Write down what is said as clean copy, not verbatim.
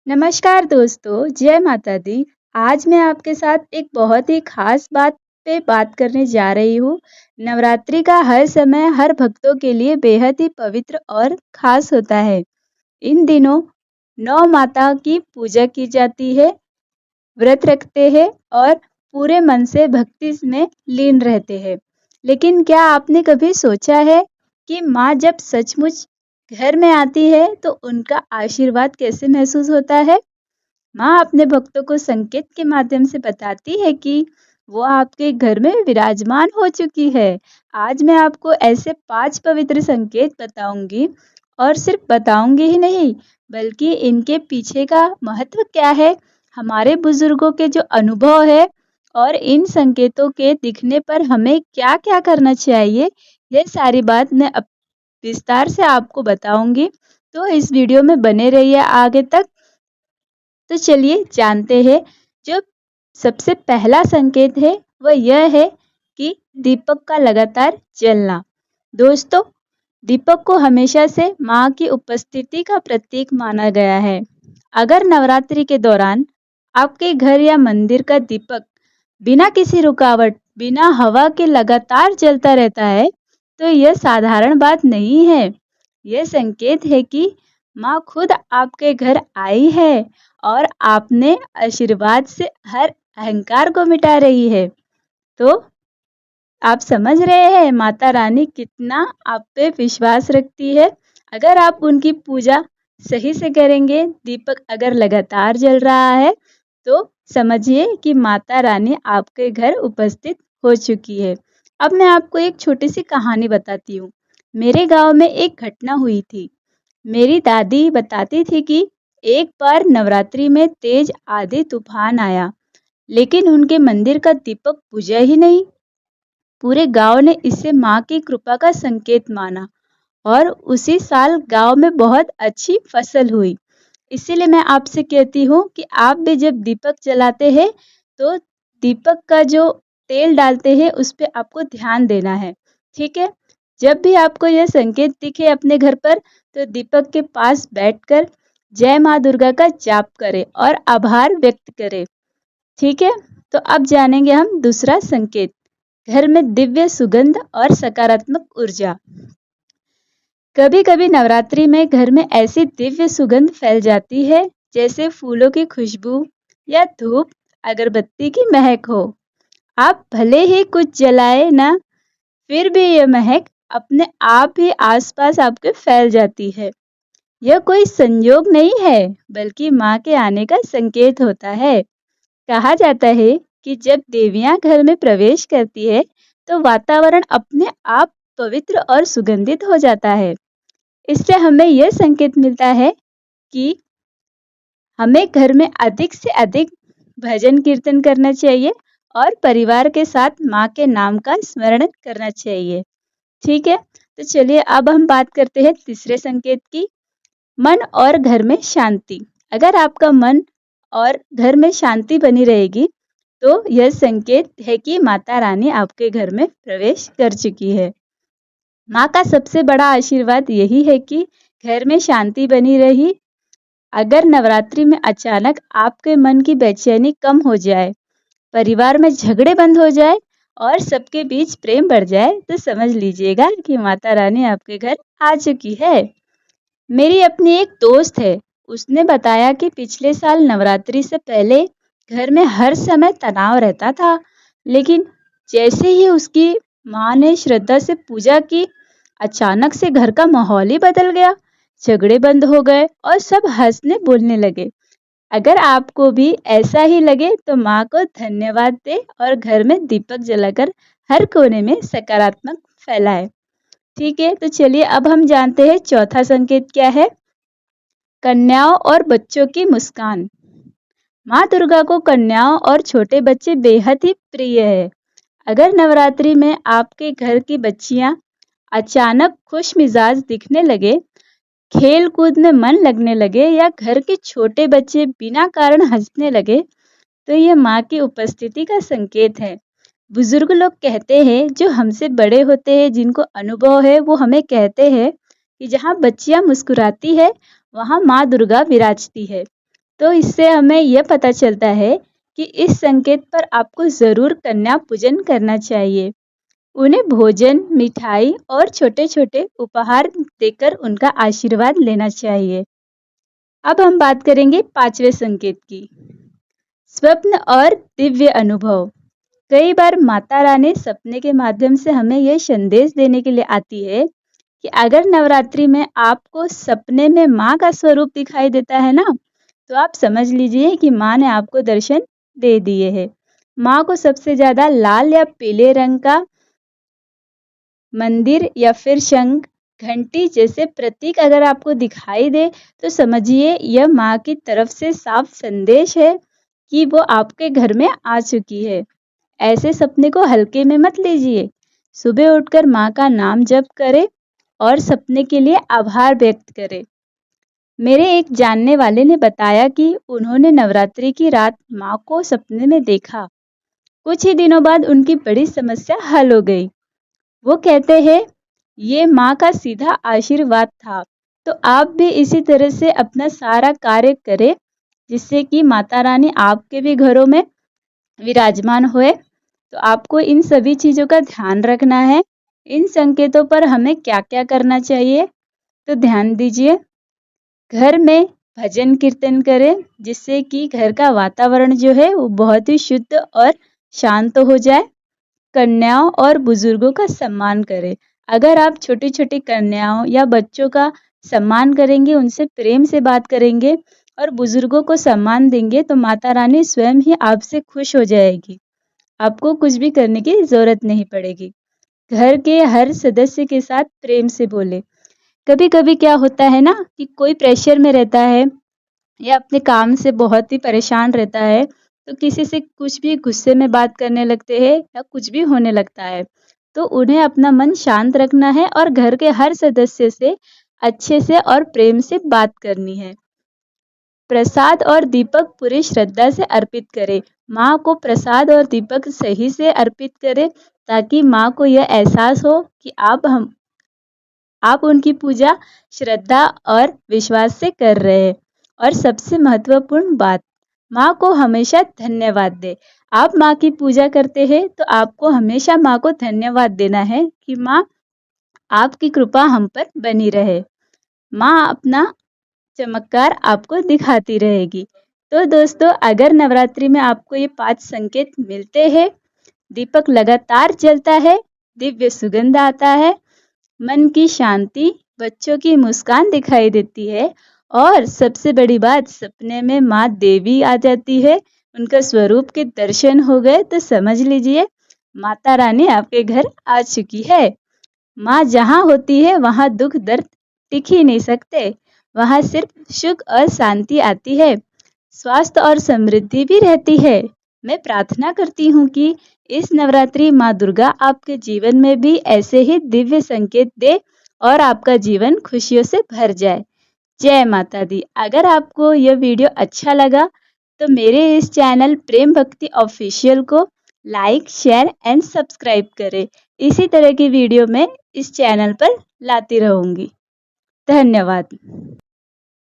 नमस्कार दोस्तों, जय माता दी। आज मैं आपके साथ एक बहुत ही खास बात पे बात करने जा रही हूँ। नवरात्रि का हर समय हर भक्तों के लिए बेहद ही पवित्र और खास होता है। इन दिनों नौ माता की पूजा की जाती है, व्रत रखते हैं और पूरे मन से भक्ति में लीन रहते हैं। लेकिन क्या आपने कभी सोचा है कि माँ जब सचमुच घर में आती है तो उनका आशीर्वाद कैसे महसूस होता है? माँ अपने भक्तों को संकेत के माध्यम से बताती है कि वो आपके घर में विराजमान हो चुकी है। आज मैं आपको ऐसे 5 पवित्र संकेत बताऊंगी और सिर्फ बताऊंगी ही नहीं, बल्कि इनके पीछे का महत्व क्या है, हमारे बुजुर्गों के जो अनुभव है और इन संकेतों के दिखने पर हमें क्या-क्या करना चाहिए, ये सारी बात मैं विस्तार से आपको बताऊंगी। तो इस वीडियो में बने रहिए आगे तक। तो चलिए जानते हैं। जो सबसे पहला संकेत है वह यह है कि दीपक का लगातार जलना। दोस्तों, दीपक को हमेशा से माँ की उपस्थिति का प्रतीक माना गया है। अगर नवरात्रि के दौरान आपके घर या मंदिर का दीपक बिना किसी रुकावट, बिना हवा के लगातार जलता रहता है, तो यह साधारण बात नहीं है। यह संकेत है कि माँ खुद आपके घर आई है और आपने आशीर्वाद से हर अहंकार को मिटा रही है। तो आप समझ रहे हैं माता रानी कितना आप पे विश्वास रखती है। अगर आप उनकी पूजा सही से करेंगे, दीपक अगर लगातार जल रहा है, तो समझिए कि माता रानी आपके घर उपस्थित हो चुकी है। अब मैं आपको एक छोटी सी कहानी बताती हूँ। मेरे गांव में एक घटना हुई थी। मेरी दादी बताती थी कि एक बार नवरात्रि में तेज आंधी तूफान आया, लेकिन उनके मंदिर का दीपक बुझा ही नहीं। पूरे गांव ने इसे माँ की कृपा का संकेत माना और उसी साल गांव में बहुत अच्छी फसल हुई। इसीलिए मैं आपसे कहती हूँ कि आप भी जब दीपक जलाते हैं तो दीपक का जो तेल डालते हैं उस पे आपको ध्यान देना है। ठीक है? जब भी आपको यह संकेत दिखे अपने घर पर, तो दीपक के पास बैठकर जय माँ दुर्गा का जाप करें और आभार व्यक्त करें। ठीक है? तो अब जानेंगे हम दूसरा संकेत, घर में दिव्य सुगंध और सकारात्मक ऊर्जा। कभी-कभी नवरात्रि में घर में ऐसी दिव्य सुगंध फैल जाती है, जैसे फूलों की खुशबू या धूप अगरबत्ती की महक हो। आप भले ही कुछ जलाए ना, फिर भी यह महक अपने आप ही आसपास आपके फैल जाती है। यह कोई संयोग नहीं है, बल्कि माँ के आने का संकेत होता है। कहा जाता है कि जब देवियां घर में प्रवेश करती है, तो वातावरण अपने आप पवित्र और सुगंधित हो जाता है। इससे हमें यह संकेत मिलता है कि हमें घर में अधिक से अधिक भजन कीर्तन करना चाहिए और परिवार के साथ माँ के नाम का स्मरण करना चाहिए। ठीक है? तो चलिए अब हम बात करते हैं तीसरे संकेत की, मन और घर में शांति। अगर आपका मन और घर में शांति बनी रहेगी, तो यह संकेत है कि माता रानी आपके घर में प्रवेश कर चुकी है। माँ का सबसे बड़ा आशीर्वाद यही है कि घर में शांति बनी रही। अगर नवरात्रि में अचानक आपके मन की बेचैनी कम हो जाए, परिवार में झगड़े बंद हो जाए और सबके बीच प्रेम बढ़ जाए, तो समझ लीजिएगा कि माता रानी आपके घर आ चुकी है। मेरी अपनी एक दोस्त है, उसने बताया कि पिछले साल नवरात्रि से पहले घर में हर समय तनाव रहता था, लेकिन जैसे ही उसकी माँ ने श्रद्धा से पूजा की, अचानक से घर का माहौल ही बदल गया। झगड़े बंद हो गए और सब हंसने बोलने लगे। अगर आपको भी ऐसा ही लगे तो माँ को धन्यवाद दे और घर में दीपक जलाकर हर कोने में सकारात्मक फैलाए। ठीक है, तो चलिए अब हम जानते हैं चौथा संकेत क्या है। कन्याओं और बच्चों की मुस्कान। माँ दुर्गा को कन्याओं और छोटे बच्चे बेहद ही प्रिय है। अगर नवरात्रि में आपके घर की बच्चियां अचानक खुश मिजाज दिखने लगे, खेल कूद में मन लगने लगे या घर के छोटे बच्चे बिना कारण हंसने लगे, तो यह माँ की उपस्थिति का संकेत है। बुजुर्ग लोग कहते हैं, जो हमसे बड़े होते हैं, जिनको अनुभव है, वो हमें कहते हैं कि जहाँ बच्चियां मुस्कुराती है, वहाँ माँ दुर्गा विराजती है। तो इससे हमें यह पता चलता है कि इस संकेत पर आपको ज़रूर कन्या पूजन करना चाहिए। उन्हें भोजन, मिठाई और छोटे-छोटे उपहार देकर उनका आशीर्वाद लेना चाहिए। अब हम बात करेंगे 5वें संकेत की, स्वप्न और दिव्य अनुभव। कई बार माता रानी सपने के माध्यम से हमें यह संदेश देने के लिए आती है कि अगर नवरात्रि में आपको सपने में माँ का स्वरूप दिखाई देता है ना, तो आप समझ लीजिए कि माँ ने आपको दर्शन दे दिए हैं। माँ को सबसे ज़्यादा लाल या पीले रंग का मंदिर या फिर शंख, घंटी जैसे प्रतीक अगर आपको दिखाई दे, तो समझिए यह माँ की तरफ से साफ संदेश है कि वो आपके घर में आ चुकी है। ऐसे सपने को हल्के में मत लीजिए। सुबह उठकर माँ का नाम जप करें और सपने के लिए आभार व्यक्त करें। मेरे एक जानने वाले ने बताया कि उन्होंने नवरात्रि की रात माँ को सपने में देखा। कुछ ही दिनों बाद उनकी बड़ी समस्या हल हो गई। वो कहते हैं, ये माँ का सीधा आशीर्वाद था। तो आप भी इसी तरह से अपना सारा कार्य करें, जिससे कि माता रानी आपके भी घरों में विराजमान होए। तो आपको इन सभी चीज़ों का ध्यान रखना है। इन संकेतों पर हमें क्या-क्या करना चाहिए, तो ध्यान दीजिए। घर में भजन कीर्तन करें, जिससे कि घर का वातावरण जो है वो बहुत ही शुद्ध और शांत हो जाए। कन्याओं और बुजुर्गों का सम्मान करें। अगर आप छोटी-छोटी कन्याओं या बच्चों का सम्मान करेंगे, उनसे प्रेम से बात करेंगे और बुजुर्गों को सम्मान देंगे, तो माता रानी स्वयं ही आपसे खुश हो जाएगी। आपको कुछ भी करने की ज़रूरत नहीं पड़ेगी। घर के हर सदस्य के साथ प्रेम से बोलें। कभी-कभी क्या होता है ना कि कोई प्रेशर में रहता है या अपने काम से बहुत ही परेशान रहता है, तो किसी से कुछ भी गुस्से में बात करने लगते हैं या कुछ भी होने लगता है। तो उन्हें अपना मन शांत रखना है और घर के हर सदस्य से अच्छे से और प्रेम से बात करनी है। प्रसाद और दीपक पूरी श्रद्धा से अर्पित करें। माँ को प्रसाद और दीपक सही से अर्पित करें, ताकि माँ को यह एहसास हो कि आप उनकी पूजा श्रद्धा और विश्वास से कर रहे हैं। और सबसे महत्वपूर्ण बात, माँ को हमेशा धन्यवाद दें। आप माँ की पूजा करते हैं तो आपको हमेशा माँ को धन्यवाद देना है कि माँ, आपकी कृपा हम पर बनी रहे। माँ अपना चमत्कार आपको दिखाती रहेगी। तो दोस्तों, अगर नवरात्रि में आपको ये 5 संकेत मिलते हैं, दीपक लगातार जलता है, दिव्य सुगंध आता है, मन की शांति, बच्चों की मुस्कान दिखाई देती है और सबसे बड़ी बात, सपने में माँ देवी आ जाती है, उनका स्वरूप के दर्शन हो गए, तो समझ लीजिए माता रानी आपके घर आ चुकी है। माँ जहाँ होती है वहाँ दुख दर्द टिक ही नहीं सकते, वहाँ सिर्फ सुख और शांति आती है, स्वास्थ्य और समृद्धि भी रहती है। मैं प्रार्थना करती हूँ कि इस नवरात्रि माँ दुर्गा आपके जीवन में भी ऐसे ही दिव्य संकेत दे और आपका जीवन खुशियों से भर जाए। जय माता दी। अगर आपको यह वीडियो अच्छा लगा, तो मेरे इस चैनल प्रेम भक्ति ऑफिशियल को लाइक, शेयर एंड सब्सक्राइब करें। इसी तरह की वीडियो मैं इस चैनल पर लाती रहूँगी। धन्यवाद।